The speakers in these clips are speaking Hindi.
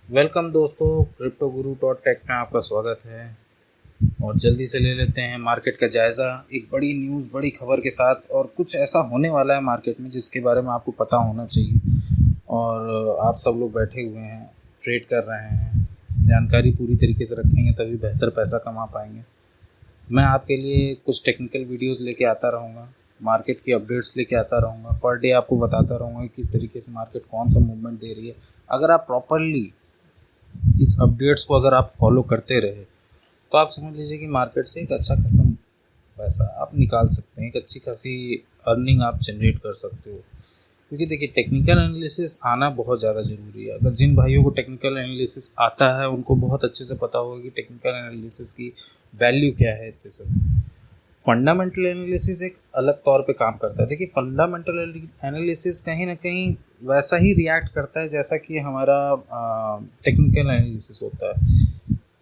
वेलकम दोस्तों, क्रिप्टो गुरु डॉट टेक में आपका स्वागत है। और जल्दी से ले लेते हैं मार्केट का जायज़ा एक बड़ी न्यूज़, बड़ी खबर के साथ। और कुछ ऐसा होने वाला है मार्केट में जिसके बारे में आपको पता होना चाहिए। और आप सब लोग बैठे हुए हैं, ट्रेड कर रहे हैं, जानकारी पूरी तरीके से रखेंगे तभी बेहतर पैसा कमा पाएंगे। मैं आपके लिए कुछ टेक्निकल वीडियोस लेके आता रहूँगा, मार्केट की अपडेट्स लेके आता रहूँगा, पर डे आपको बताता रहूँगा कि किस तरीके से मार्केट कौन सा मूवमेंट दे रही है। अगर आप प्रॉपरली इस अपडेट्स को अगर आप फॉलो करते रहे तो आप समझ लीजिए कि मार्केट से एक अच्छा खासा पैसा आप निकाल सकते हैं, एक अच्छी खासी अर्निंग आप जनरेट कर सकते हो। क्योंकि देखिए, टेक्निकल एनालिसिस आना बहुत ज़्यादा ज़रूरी है। अगर जिन भाइयों को टेक्निकल एनालिसिस आता है उनको बहुत अच्छे से पता होगा कि टेक्निकल एनालिसिस की वैल्यू क्या है इतने समय। फंडामेंटल एनालिसिस एक अलग तौर पे काम करता है। देखिए, फंडामेंटल एनालिसिस कहीं ना कहीं वैसा ही रिएक्ट करता है जैसा कि हमारा टेक्निकल एनालिसिस होता है।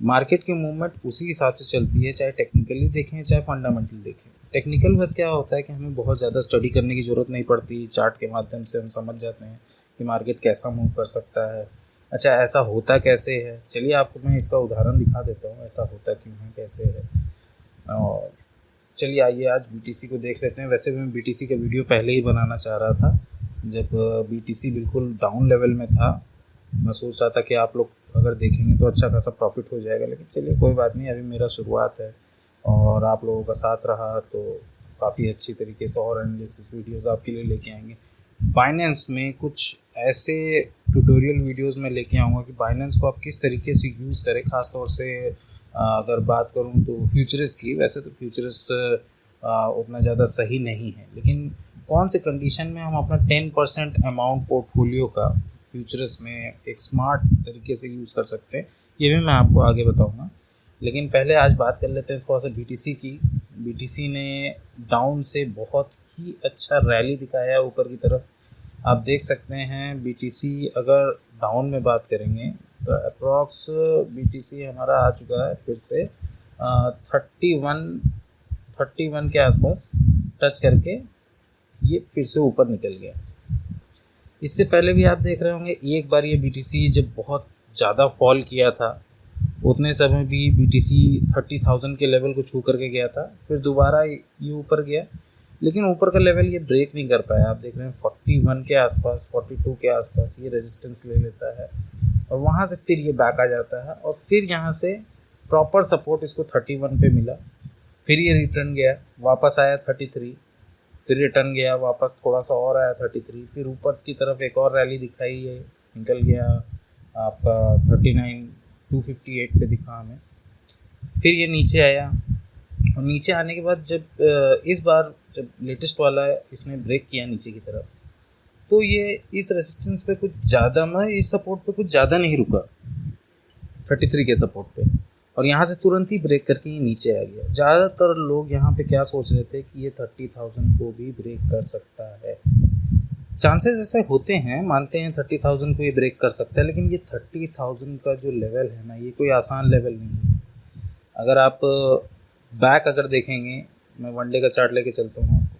मार्केट की मूवमेंट उसी हिसाब से चलती है, चाहे टेक्निकली देखें चाहे फंडामेंटल देखें। टेक्निकल बस क्या होता है कि हमें बहुत ज़्यादा स्टडी करने की ज़रूरत नहीं पड़ती, चार्ट के माध्यम से हम समझ जाते हैं कि मार्केट कैसा मूव कर सकता है। अच्छा, ऐसा होता कैसे है, चलिए आपको मैं इसका उदाहरण दिखा देता हूँ, ऐसा होता क्यों है, कैसे है। और चलिए आइए आज बीटीसी को देख लेते हैं। वैसे भी मैं बीटीसी का वीडियो पहले ही बनाना चाह रहा था, जब बीटीसी बिल्कुल डाउन लेवल में था। मैं सोच रहा था कि आप लोग अगर देखेंगे तो अच्छा खासा प्रॉफिट हो जाएगा, लेकिन चलिए कोई बात नहीं, अभी मेरा शुरुआत है और आप लोगों का साथ रहा तो काफ़ी अच्छी तरीके से और एनालिसिस वीडियोस आपके लिए लेके आएंगे। बाइनेंस में कुछ ऐसे ट्यूटोरियल वीडियोस में लेके आऊँगा कि बाइनेंस को आप किस तरीके से यूज़ करें। ख़ासतौर से अगर बात करूँ तो फ्यूचर्स की, वैसे तो फ्यूचर्स उतना ज़्यादा सही नहीं है, लेकिन कौन से कंडीशन में हम अपना 10% अमाउंट पोर्टफोलियो का फ्यूचर्स में एक स्मार्ट तरीके से यूज़ कर सकते हैं, ये भी मैं आपको आगे बताऊंगा। लेकिन पहले आज बात कर लेते हैं थोड़ा सा बीटीसी की। बीटीसी ने डाउन से बहुत ही अच्छा रैली दिखाया है ऊपर की तरफ। आप देख सकते हैं बीटीसी अगर डाउन में बात करेंगे तो अप्रॉक्स बीटीसी हमारा आ चुका है फिर से 31 के आसपास टच करके ये फिर से ऊपर निकल गया। इससे पहले भी आप देख रहे होंगे, एक बार ये बीटीसी जब बहुत ज़्यादा फॉल किया था उतने समय भी बीटीसी 30,000 के लेवल को छू करके गया था, फिर दोबारा ये ऊपर गया, लेकिन ऊपर का लेवल ये ब्रेक नहीं कर पाया। आप देख रहे हैं 41 के आसपास, 42 के आसपास ये रेजिस्टेंस ले लेता है और वहाँ से फिर ये बैक आ जाता है और फिर यहाँ से प्रॉपर सपोर्ट इसको 31 पे मिला। फिर ये रिटर्न गया, वापस आया 33, फिर रिटर्न गया वापस, थोड़ा सा और आया 33, फिर ऊपर की तरफ एक और रैली दिखाई है, निकल गया आपका 39, 258 पे दिखा हमें। फिर ये नीचे आया और नीचे आने के बाद जब इस बार जब लेटेस्ट वाला इसने ब्रेक किया नीचे की तरफ, तो ये इस रेजिस्टेंस पे कुछ ज़्यादा, मैं इस सपोर्ट पे कुछ ज़्यादा नहीं रुका 33 के सपोर्ट पे, और यहाँ से तुरंत ही ब्रेक करके ये नीचे आ गया। ज़्यादातर लोग यहाँ पे क्या सोच रहे थे कि ये 30,000 को भी ब्रेक कर सकता है। चांसेस ऐसे होते हैं, मानते हैं 30,000 को ये ब्रेक कर सकता है, लेकिन ये 30,000 का जो लेवल है ना, ये कोई आसान लेवल नहीं है। अगर आप बैक अगर देखेंगे, मैं वनडे का चार्ट लेके चलता हूँ आपको,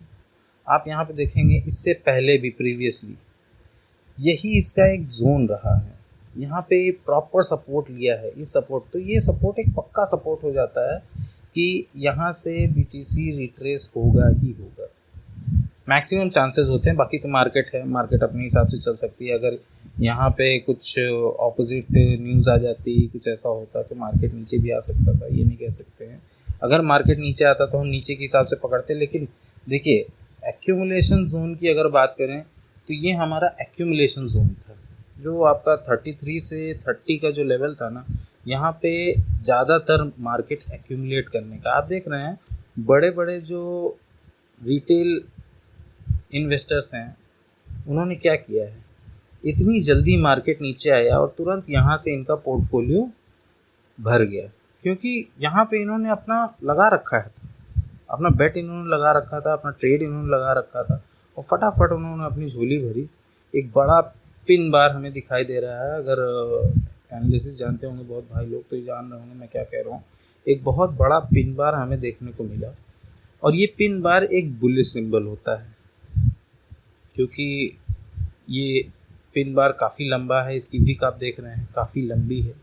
आप यहाँ पे देखेंगे इससे पहले भी प्रीवियसली यही इसका एक जोन रहा है। यहाँ पे प्रॉपर सपोर्ट लिया है, इस सपोर्ट, तो ये सपोर्ट एक पक्का सपोर्ट हो जाता है कि यहाँ से बीटीसी रिट्रेस होगा ही होगा। मैक्सिमम चांसेस होते हैं, बाकी तो मार्केट है, मार्केट अपने हिसाब से चल सकती है। अगर यहाँ पे कुछ ऑपोजिट न्यूज़ आ जाती, कुछ ऐसा होता तो मार्केट नीचे भी आ सकता था, ये नहीं कह सकते हैं। अगर मार्केट नीचे आता तो हम नीचे के हिसाब से पकड़ते, लेकिन देखिए एक्यूमुलेशन जोन की अगर बात करें तो ये हमारा एक्यूमुलेशन जोन था, जो आपका 33 से 30 का जो लेवल था ना, यहाँ पे ज़्यादातर मार्केट एक्यूमुलेट करने का। आप देख रहे हैं बड़े बड़े जो रिटेल इन्वेस्टर्स हैं उन्होंने क्या किया है, इतनी जल्दी मार्केट नीचे आया और तुरंत यहाँ से इनका पोर्टफोलियो भर गया, क्योंकि यहाँ पे इन्होंने अपना लगा रखा है, अपना बेट इन्होंने लगा रखा था, अपना ट्रेड इन्होंने लगा रखा था और फटाफट उन्होंने अपनी झोली भरी। एक बड़ा पिन बार हमें दिखाई दे रहा है, अगर एनालिसिस जानते होंगे बहुत भाई लोग तो ये जान रहे होंगे मैं क्या कह रहा हूँ। एक बहुत बड़ा पिन बार हमें देखने को मिला और ये पिन बार एक बुलिश सिंबल होता है, क्योंकि ये पिन बार काफ़ी लंबा है, इसकी विक आप देख रहे हैं काफ़ी लंबी है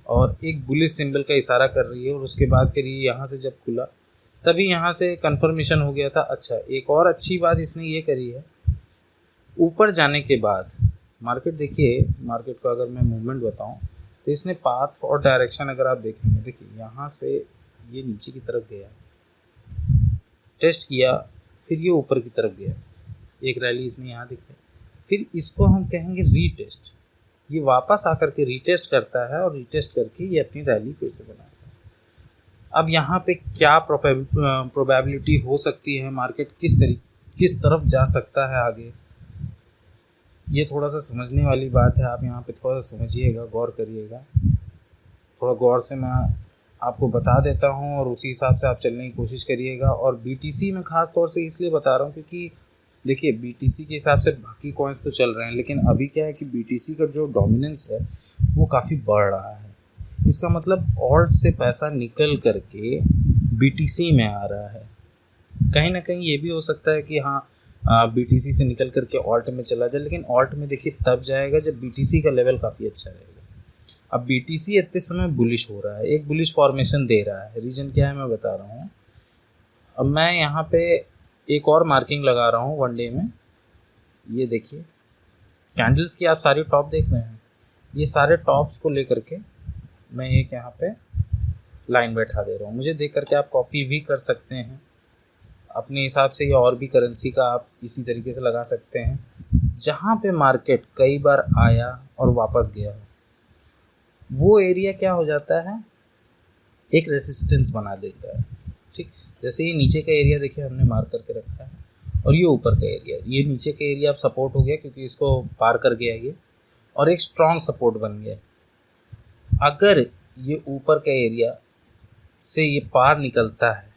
और एक बुलिश सिंबल का इशारा कर रही है। और उसके बाद फिर ये यहाँ से जब खुला तभी यहाँ से कंफर्मेशन हो गया था। अच्छा, एक और अच्छी बात इसने ये करी है, ऊपर जाने के बाद मार्केट, देखिए मार्केट को अगर मैं मूवमेंट बताऊं तो इसने पाथ और डायरेक्शन अगर आप देखेंगे, देखिए यहाँ से ये नीचे की तरफ गया, टेस्ट किया, फिर ये ऊपर की तरफ गया, एक रैली इसमें यहाँ दिखाई, फिर इसको हम कहेंगे रीटेस्ट। ये वापस आकर के रीटेस्ट करता है और रीटेस्ट करके ये अपनी रैली फिर से बनाता है। अब यहाँ पे क्या प्रोबेबिलिटी हो सकती है, मार्केट किस तरफ जा सकता है आगे, ये थोड़ा सा समझने वाली बात है। आप यहाँ पे थोड़ा सा समझिएगा, गौर करिएगा, थोड़ा गौर से मैं आपको बता देता हूँ और उसी हिसाब से आप चलने की कोशिश करिएगा। और बीटीसी में ख़ास तौर से इसलिए बता रहा हूँ क्योंकि देखिए बीटीसी के हिसाब से बाकी कॉइन्स तो चल रहे हैं, लेकिन अभी क्या है कि बीटीसी का जो डोमिनेंस है वो काफ़ी बढ़ रहा है। इसका मतलब ऑल्ट से पैसा निकल करके बीटीसी में आ रहा है। कहीं ना कहीं ये भी हो सकता है कि हाँ बीटीसी से निकल करके ऑल्ट में चला जाए, लेकिन ऑल्ट में देखिए तब जाएगा जब बीटीसी का लेवल काफ़ी अच्छा रहेगा। अब बीटीसी इतने समय बुलिश हो रहा है, एक बुलिश फॉर्मेशन दे रहा है। रीज़न क्या है मैं बता रहा हूँ। अब मैं यहाँ पे एक और मार्किंग लगा रहा हूँ वन डे में। ये देखिए कैंडल्स की आप सारी टॉप देख रहे हैं, ये सारे टॉप्स को लेकर के मैं एक यहाँ पे लाइन बैठा दे रहा हूँ। मुझे देख करके आप कॉपी भी कर सकते हैं अपने हिसाब से, या और भी करेंसी का आप इसी तरीके से लगा सकते हैं। जहाँ पे मार्केट कई बार आया और वापस गया हो, वो एरिया क्या हो जाता है, एक रेसिस्टेंस बना देता है। ठीक, जैसे ये नीचे का एरिया देखिए हमने मार्क करके रखा है और ये ऊपर का एरिया, ये नीचे का एरिया अब सपोर्ट हो गया क्योंकि इसको पार कर गया ये, और एक स्ट्रॉन्ग सपोर्ट बन गया। अगर ये ऊपर का एरिया से ये पार निकलता है,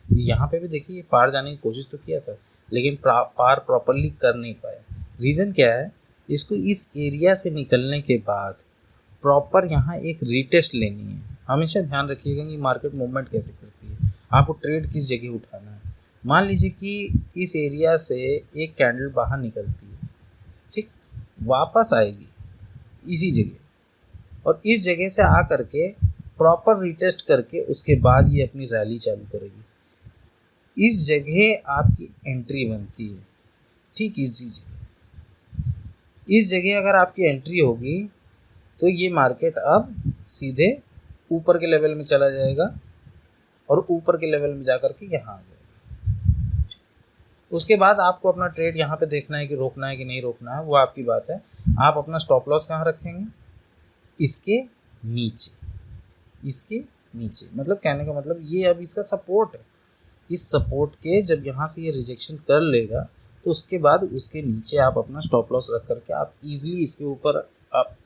यहाँ पे भी देखिए ये पार जाने की कोशिश तो किया था लेकिन पार प्रॉपरली कर नहीं पाया। रीज़न क्या है, इसको इस एरिया से निकलने के बाद प्रॉपर यहाँ एक रीटेस्ट लेनी है। हमेशा ध्यान रखिएगा कि मार्केट मूवमेंट कैसे करती है, आपको ट्रेड किस जगह उठाना है। मान लीजिए कि इस एरिया से एक कैंडल बाहर निकलती है, ठीक, वापस आएगी इसी जगह और इस जगह से आ करके प्रॉपर रीटेस्ट करके उसके बाद ये अपनी रैली चालू करेगी। इस जगह आपकी एंट्री बनती है। ठीक, इस जगह अगर आपकी एंट्री होगी तो ये मार्केट अब सीधे ऊपर के लेवल में चला जाएगा और ऊपर के लेवल में जाकर के यहाँ आ जाएगा। उसके बाद आपको अपना ट्रेड यहाँ पे देखना है कि रोकना है कि नहीं रोकना है, वो आपकी बात है। आप अपना स्टॉप लॉस कहाँ रखेंगे, इसके नीचे, इसके नीचे, मतलब कहने का मतलब ये अब इसका सपोर्ट है। इस सपोर्ट के जब यहाँ से ये रिजेक्शन कर लेगा तो उसके बाद उसके नीचे आप अपना स्टॉप लॉस रख करके आप इजीली इसके ऊपर आप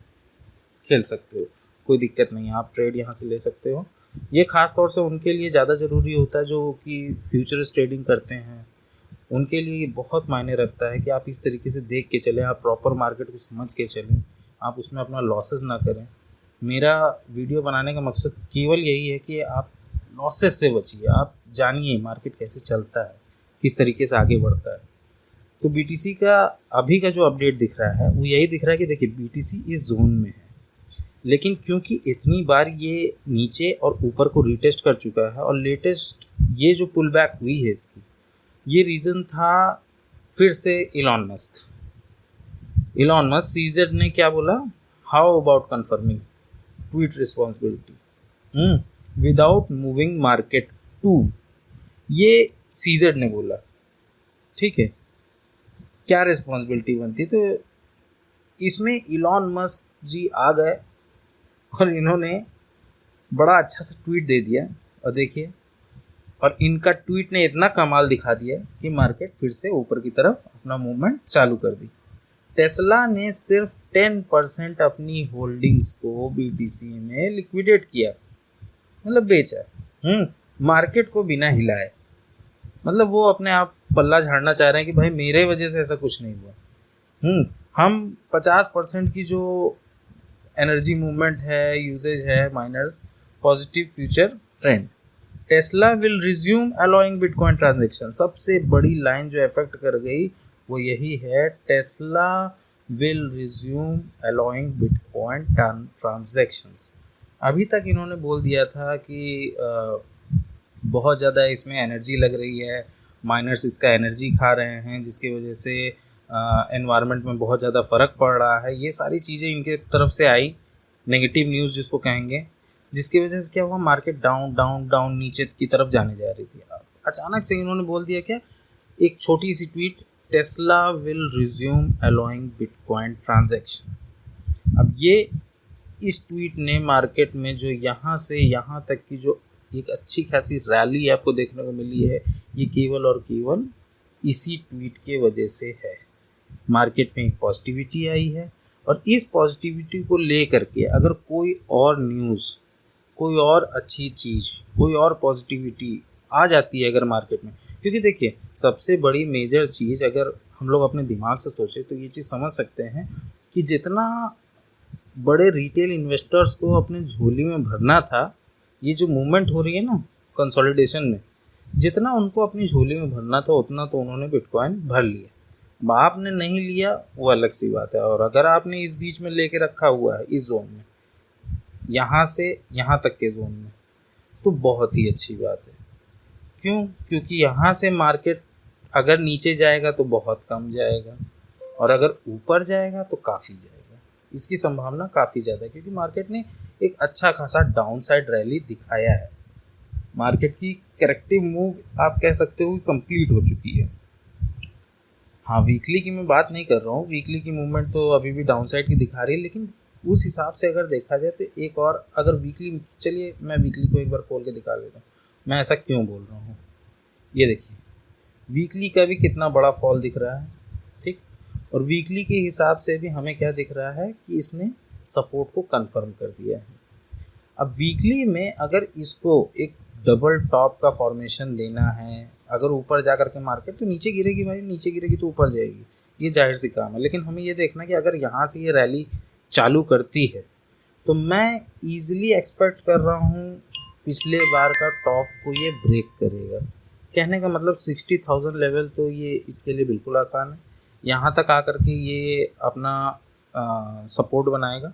खेल सकते हो, कोई दिक्कत नहीं है, आप ट्रेड यहाँ से ले सकते हो। ये खास तौर से उनके लिए ज़्यादा ज़रूरी होता है जो कि फ्यूचर्स ट्रेडिंग करते हैं, उनके लिए बहुत मायने रखता है कि आप इस तरीके से देख के चलें, आप प्रॉपर मार्केट को समझ के चलें, आप उसमें अपना लॉसेस ना करें। मेरा वीडियो बनाने का मकसद केवल यही है कि आप लॉसेस से बचिए, आप जानिए मार्केट कैसे चलता है, किस तरीके से आगे बढ़ता है। तो बीटीसी का अभी का जो अपडेट दिख रहा है वो यही दिख रहा है कि देखिए बीटीसी इस जोन में है, लेकिन क्योंकि इतनी बार ये नीचे और ऊपर को रीटेस्ट कर चुका है और लेटेस्ट ये जो पुल बैक हुई है इसकी, ये रीज़न था फिर से इलॉन मस्क सीजेड ने क्या बोला, how about confirming tweet responsibility without moving market to, ये सीजेड ने बोला। ठीक है, क्या रिस्पॉन्सिबिलिटी बनती, तो इसमें इलॉन मस्क जी आ गए और इन्होंने बड़ा अच्छा सा ट्वीट दे दिया। और देखिए, और इनका ट्वीट ने इतना कमाल दिखा दिया कि मार्केट फिर से ऊपर की तरफ अपना मूवमेंट चालू कर दी। टेस्ला ने सिर्फ 10% अपनी होल्डिंग्स को बीटीसी में लिक्विडेट किया, मतलब बेचा, मार्केट को बिना हिलाए। मतलब वो अपने आप पल्ला झाड़ना चाह रहे हैं कि भाई मेरे वजह से ऐसा कुछ नहीं हुआ। हम 50% की जो एनर्जी मूवमेंट है, यूजेज है miners, positive future trend, Tesla will resume allowing Bitcoin transaction. सबसे बड़ी लाइन जो इफेक्ट कर गई वो यही है, Tesla will resume allowing Bitcoin transactions। अभी तक इन्होंने बोल दिया था कि बहुत ज़्यादा इसमें एनर्जी लग रही है, माइनर्स इसका एनर्जी खा रहे हैं, जिसकी वजह से एनवायरनमेंट में बहुत ज़्यादा फ़र्क पड़ रहा है। ये सारी चीज़ें इनके तरफ से आई, नेगेटिव न्यूज़ जिसको कहेंगे, जिसकी वजह से क्या हुआ, मार्केट डाउन डाउन डाउन नीचे की तरफ जाने जा रही थी। अचानक से इन्होंने बोल दिया क्या, एक छोटी सी tweet, Tesla will resume allowing bitcoin transaction. अब ये इस ट्वीट ने मार्केट में जो यहाँ से यहाँ तक की जो एक अच्छी खासी रैली आपको देखने को मिली है, ये केवल और केवल इसी ट्वीट के वजह से है। मार्केट में एक पॉजिटिविटी आई है, और इस पॉजिटिविटी को लेकर के अगर कोई और न्यूज़, कोई और अच्छी चीज़, कोई और पॉजिटिविटी आ जाती है अगर मार्केट में, क्योंकि देखिए सबसे बड़ी मेजर चीज़ अगर हम लोग अपने दिमाग से सोचें तो ये चीज़ समझ सकते हैं कि जितना बड़े रिटेल इन्वेस्टर्स को अपने झोली में भरना था, ये जो मूवमेंट हो रही है ना कंसोलिडेशन में, जितना उनको अपनी झोली में भरना था उतना तो उन्होंने बिटकॉइन भर लिया। अब आपने नहीं लिया वो अलग सी बात है, और अगर आपने इस बीच में लेके रखा हुआ है इस जोन में, यहाँ से यहाँ तक के जोन में, तो बहुत ही अच्छी बात है। क्यों? क्योंकि यहाँ से मार्केट अगर नीचे जाएगा तो बहुत कम जाएगा, और अगर ऊपर जाएगा तो काफ़ी जाएगा। इसकी संभावना काफ़ी ज़्यादा है, क्योंकि मार्केट ने एक अच्छा खासा डाउन साइड रैली दिखाया है। मार्केट की करेक्टिव मूव आप कह सकते हो कंप्लीट हो चुकी है। हाँ, वीकली की मैं बात नहीं कर रहा हूँ, वीकली की मूवमेंट तो अभी भी डाउन साइड की दिखा रही है, लेकिन उस हिसाब से अगर देखा जाए तो एक और अगर वीकली, चलिए मैं वीकली को एक बार खोल के दिखा देता हूँ मैं ऐसा क्यों बोल रहा हूँ। ये देखिए वीकली का भी कितना बड़ा फॉल दिख रहा है, ठीक, और वीकली के हिसाब से भी हमें क्या दिख रहा है कि इसने सपोर्ट को कंफर्म कर दिया है। अब वीकली में अगर इसको एक डबल टॉप का फॉर्मेशन देना है, अगर ऊपर जा करके मार्केट तो नीचे गिरेगी भाई, नीचे गिरेगी तो ऊपर जाएगी, ये जाहिर सी काम है। लेकिन हमें ये देखना कि अगर यहाँ से ये रैली चालू करती है तो मैं ईजिली एक्सपेक्ट कर रहा हूँ पिछले बार का टॉप को ये ब्रेक करेगा। कहने का मतलब 60,000 लेवल तो ये इसके लिए बिल्कुल आसान है। यहाँ तक आकर के ये अपना सपोर्ट बनाएगा,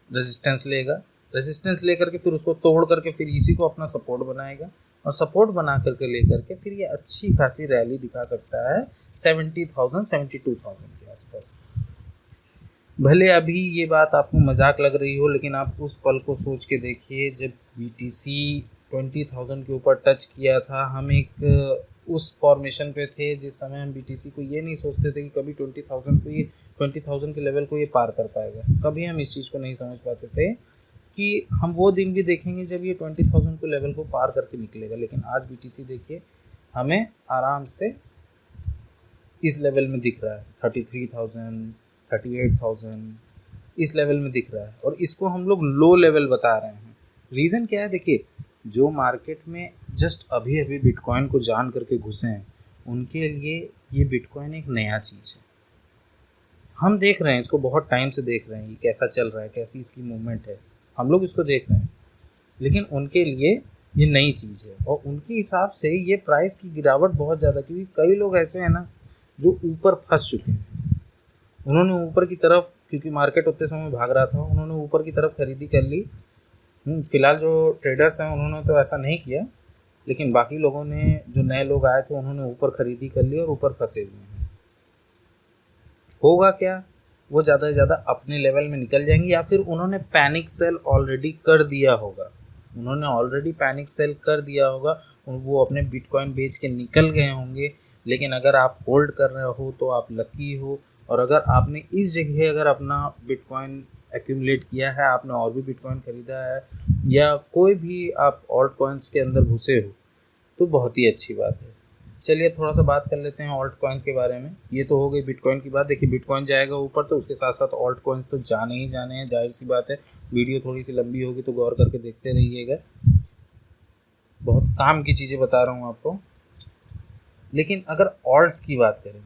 रेजिस्टेंस लेगा, रेजिस्टेंस लेकर के फिर उसको तोड़ करके फिर इसी को अपना सपोर्ट बनाएगा, और सपोर्ट बना करके लेकर के फिर ये अच्छी खासी रैली दिखा सकता है 70,000 72,000 के आसपास। भले अभी ये बात आपको मजाक लग रही हो, लेकिन आप उस पल को सोच के देखिए जब BTC 20,000 के ऊपर टच किया था। हम एक उस फॉर्मेशन पे थे जिस समय हम BTC को ये नहीं सोचते थे कि कभी 20,000 के लेवल को ये पार कर पाएगा। कभी हम इस चीज़ को नहीं समझ पाते थे कि हम वो दिन भी देखेंगे जब ये 20,000 के लेवल को पार करके निकलेगा। लेकिन आज BTC देखिए हमें आराम से इस लेवल में दिख रहा है, 33,000 38,000 इस लेवल में दिख रहा है, और इसको हम लोग लो लेवल बता रहे हैं। रीज़न क्या है? देखिए जो मार्केट में जस्ट अभी अभी बिटकॉइन को जान करके घुसे हैं उनके लिए ये बिटकॉइन एक नया चीज़ है। हम देख रहे हैं इसको, बहुत टाइम से देख रहे हैं ये कैसा चल रहा है, कैसी इसकी मूवमेंट है, हम लोग इसको देख रहे हैं, लेकिन उनके लिए ये नई चीज़ है। और उनके हिसाब से ये प्राइस की गिरावट बहुत ज़्यादा, क्योंकि कई लोग ऐसे हैं ना जो ऊपर फंस चुके हैं। उन्होंने ऊपर की तरफ, क्योंकि मार्केट उतने समय भाग रहा था, उन्होंने ऊपर की तरफ खरीदी कर ली। फिलहाल जो ट्रेडर्स हैं उन्होंने तो ऐसा नहीं किया, लेकिन बाकी लोगों ने, जो नए लोग आए थे, उन्होंने ऊपर खरीदी कर ली और ऊपर फंसे हुए हैं। होगा क्या? वो ज़्यादा से ज़्यादा अपने लेवल में निकल जाएंगे, या फिर उन्होंने पैनिक सेल ऑलरेडी कर दिया होगा, वो अपने बिटकॉइन बेच के निकल गए होंगे। लेकिन अगर आप होल्ड कर रहे हो तो आप लकी हो, और अगर आपने इस जगह अगर अपना बिटकॉइन एक्यूमुलेट किया है, आपने और भी बिटकॉइन खरीदा है, या कोई भी आप ऑल्ट कॉइन्स के अंदर घुसे हो, तो बहुत ही अच्छी बात है। चलिए थोड़ा सा बात कर लेते हैं ऑल्ट कॉइन के बारे में। ये तो हो गई बिटकॉइन की बात। देखिए बिटकॉइन जाएगा ऊपर तो उसके साथ साथ ऑल्ट कॉइन्स तो जाने ही जाने हैं, जाहिर सी बात है। वीडियो थोड़ी सी लंबी होगी तो गौर करके देखते रहिएगा, बहुत काम की चीज़ें बता रहा हूँ आपको। लेकिन अगर ऑल्ट्स की बात करें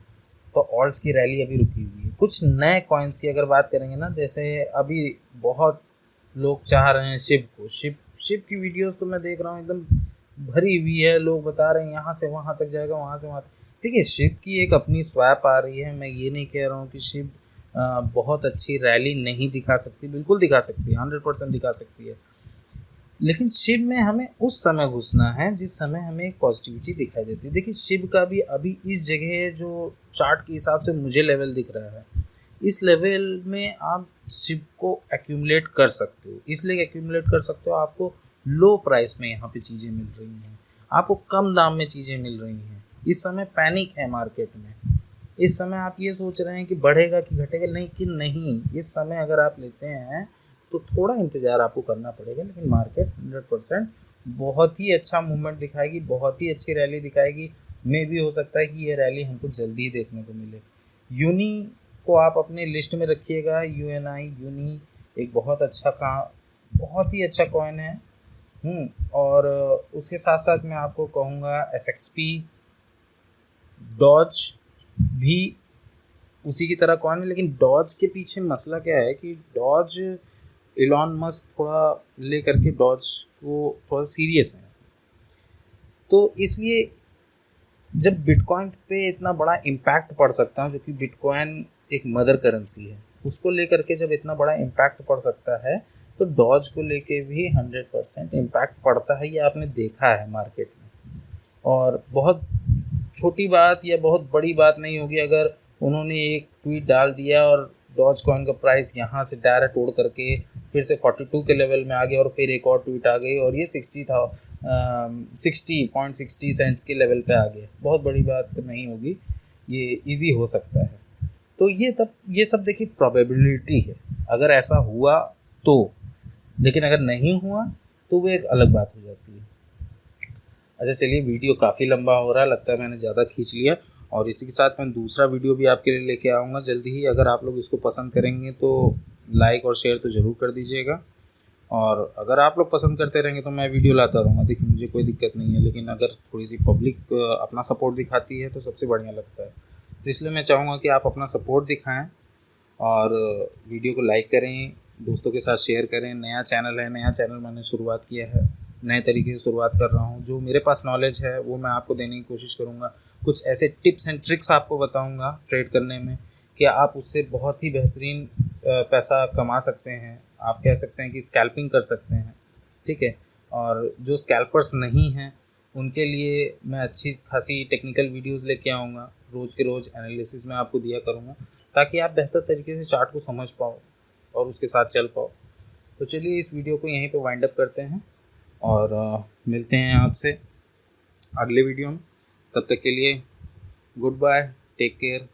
तो ऑल्ट्स की रैली अभी रुकी हुई है। कुछ नए कॉइन्स की अगर बात करेंगे ना, जैसे अभी बहुत लोग चाह रहे हैं शिप को, शिप की वीडियोस तो मैं देख रहा हूँ एकदम भरी हुई है। लोग बता रहे हैं यहाँ से वहाँ तक जाएगा, वहाँ से वहाँ तक। देखिए शिप की एक अपनी स्वैप आ रही है। मैं ये नहीं कह रहा हूँ कि शिप बहुत अच्छी रैली नहीं दिखा सकती, बिल्कुल दिखा सकती है, 100% दिखा सकती है। लेकिन शिव में हमें उस समय घुसना है जिस समय हमें एक पॉजिटिविटी दिखाई देती है। देखिए शिव का भी अभी इस जगह जो चार्ट के हिसाब से मुझे लेवल दिख रहा है, इस लेवल में आप शिव को एक्यूमुलेट कर सकते हो। इसलिए एक्यूमुलेट कर सकते हो, आपको लो प्राइस में यहाँ पे चीज़ें मिल रही हैं, आपको कम दाम में चीज़ें मिल रही हैं। इस समय पैनिक है मार्केट में, इस समय आप ये सोच रहे हैं कि बढ़ेगा कि घटेगा, नहीं कि नहीं, इस समय अगर आप लेते हैं तो थोड़ा इंतज़ार आपको करना पड़ेगा, लेकिन मार्केट 100% बहुत ही अच्छा मूवमेंट दिखाएगी, बहुत ही अच्छी रैली दिखाएगी। मे भी हो सकता है कि ये रैली हमको जल्दी ही देखने को मिले। यूनी को आप अपने लिस्ट में रखिएगा, यूनी एक बहुत ही अच्छा कॉइन है। और उसके साथ साथ मैं आपको कहूँगा SXP, डॉज भी उसी की तरह कॉइन है, लेकिन डॉज के पीछे मसला क्या है कि डॉज इलॉन मस्क थोड़ा ले करके डॉज को थोड़ा सीरियस है, तो इसलिए जब बिटकॉइन पे इतना बड़ा इम्पैक्ट पड़ सकता है, जो कि बिटकॉइन एक मदर करेंसी है, उसको लेकर के जब इतना बड़ा इम्पैक्ट पड़ सकता है तो डॉज को लेके भी 100% इम्पैक्ट पड़ता है। ये आपने देखा है मार्केट में, और बहुत छोटी बात या बहुत बड़ी बात नहीं होगी अगर उन्होंने एक ट्वीट डाल दिया और डॉज कॉइन का प्राइस यहाँ से डायरेक्ट उड़ करके फिर से 42 के लेवल में आ गया, और फिर एक और ट्वीट आ गई और ये 60.60 सेंट्स के लेवल पे आ गया। बहुत बड़ी बात नहीं होगी, ये इजी हो सकता है। तो ये सब देखिए प्रोबेबिलिटी है, अगर ऐसा हुआ तो, लेकिन अगर नहीं हुआ तो वो एक अलग बात हो जाती है। अच्छा चलिए, वीडियो काफ़ी लंबा हो रहा है, लगता है मैंने ज़्यादा खींच लिया, और इसी के साथ मैं दूसरा वीडियो भी आपके लिए लेके आऊँगा जल्दी ही। अगर आप लोग इसको पसंद करेंगे तो लाइक और शेयर तो ज़रूर कर दीजिएगा, और अगर आप लोग पसंद करते रहेंगे तो मैं वीडियो लाता रहूँगा। देखिए मुझे कोई दिक्कत नहीं है, लेकिन अगर थोड़ी सी पब्लिक अपना सपोर्ट दिखाती है तो सबसे बढ़िया लगता है। तो इसलिए मैं चाहूँगा कि आप अपना सपोर्ट दिखाएँ और वीडियो को लाइक करें, दोस्तों के साथ शेयर करें। नया चैनल है, नया चैनल मैंने शुरुआत किया है, नए तरीके से शुरुआत कर रहा हूँ। जो मेरे पास नॉलेज है वो मैं आपको देने की कोशिश करूँगा। कुछ ऐसे टिप्स एंड ट्रिक्स आपको बताऊँगा ट्रेड करने में कि आप उससे बहुत ही बेहतरीन पैसा कमा सकते हैं। आप कह सकते हैं कि स्कैल्पिंग कर सकते हैं, ठीक है। और जो स्कैल्पर्स नहीं हैं उनके लिए मैं अच्छी खासी टेक्निकल वीडियोज़ लेके आऊँगा, रोज़ के रोज़ एनालिसिस में आपको दिया करूँगा, ताकि आप बेहतर तरीके से चार्ट को समझ पाओ और उसके साथ चल पाओ। तो चलिए इस वीडियो को यहीं पे वाइंड अप करते हैं, और मिलते हैं आपसे अगले वीडियो में। तब तक के लिए गुड बाय, टेक केयर।